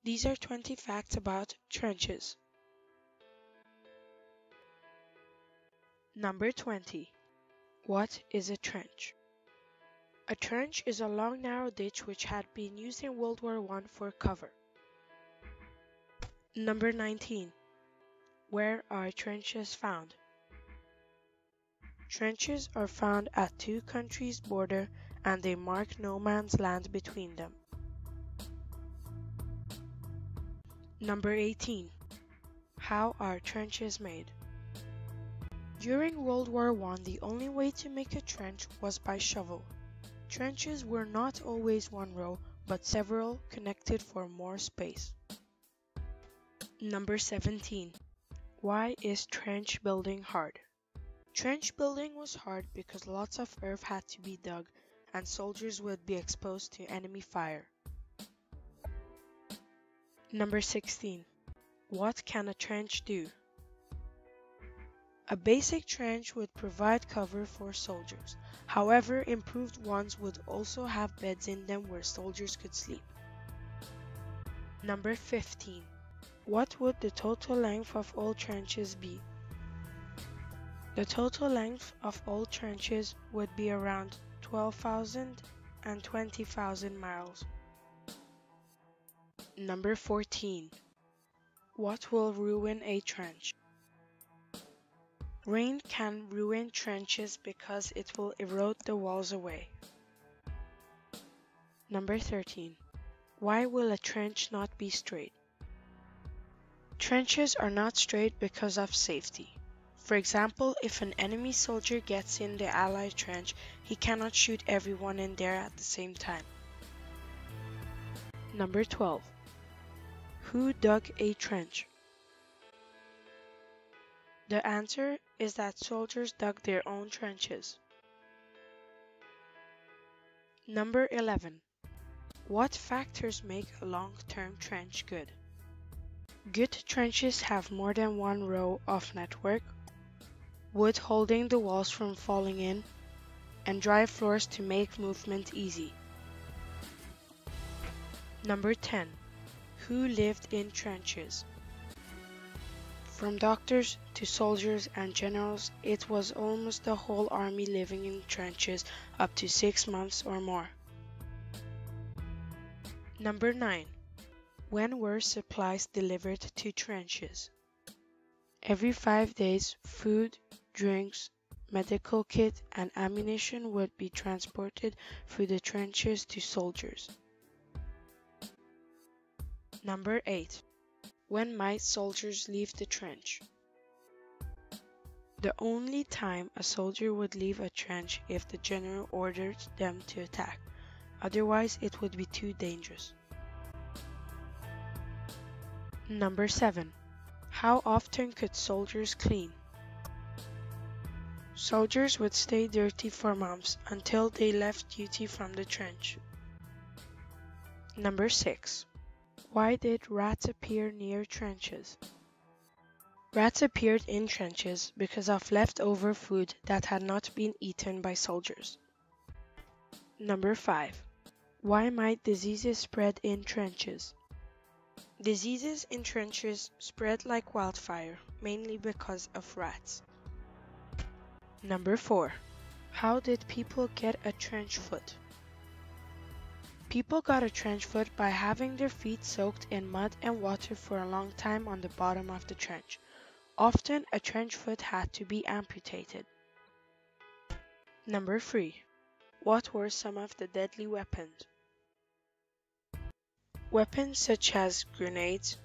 These are 20 facts about trenches. Number 20. What is a trench? A trench is a long narrow ditch which had been used in World War I for cover. Number 19. Where are trenches found? Trenches are found at two countries' border and they mark no man's land between them. Number 18. How are trenches made? During World War I, the only way to make a trench was by shovel. Trenches were not always one row, but several connected for more space. Number 17. Why is trench building hard? Trench building was hard because lots of earth had to be dug and soldiers would be exposed to enemy fire. Number 16. What can a trench do? A basic trench would provide cover for soldiers. However, improved ones would also have beds in them where soldiers could sleep. Number 15. What would the total length of all trenches be? The total length of all trenches would be around 12,000 and 20,000 miles. Number 14. What will ruin a trench? Rain can ruin trenches because it will erode the walls away. Number 13. Why will a trench not be straight? Trenches are not straight because of safety. For example, if an enemy soldier gets in the Allied trench, he cannot shoot everyone in there at the same time. Number 12. Who dug a trench? The answer is that soldiers dug their own trenches. Number 11. What factors make a long-term trench good? Good trenches have more than one row of network, wood holding the walls from falling in, and dry floors to make movement easy. Number 10. Who lived in trenches? From doctors to soldiers and generals, it was almost the whole army living in trenches up to 6 months or more. Number 9. When were supplies delivered to trenches? Every 5 days, food, drinks, medical kit, and ammunition would be transported through the trenches to soldiers. Number 8. When might soldiers leave the trench? The only time a soldier would leave a trench if the general ordered them to attack. Otherwise, it would be too dangerous. Number 7. How often could soldiers clean? Soldiers would stay dirty for months until they left duty from the trench. Number 6. Why did rats appear near trenches? Rats appeared in trenches because of leftover food that had not been eaten by soldiers. Number 5. Why might diseases spread in trenches? Diseases in trenches spread like wildfire, mainly because of rats. Number 4. How did people get a trench foot? People got a trench foot by having their feet soaked in mud and water for a long time on the bottom of the trench. Often, a trench foot had to be amputated. Number 3. What were some of the deadly weapons? Weapons such as grenades,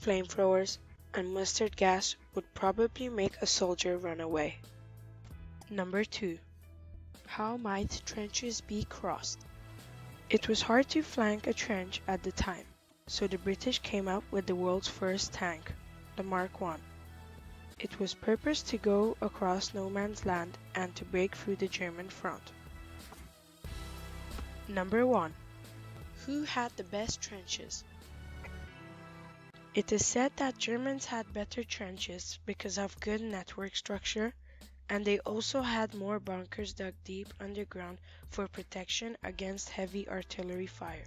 flamethrowers, and mustard gas would probably make a soldier run away. Number 2. How might trenches be crossed? It was hard to flank a trench at the time, so the British came up with the world's first tank, the Mark I. It was purposed to go across no man's land and to break through the German front. Number 1. Who had the best trenches? It is said that Germans had better trenches because of good network structure, and they also had more bunkers dug deep underground for protection against heavy artillery fire.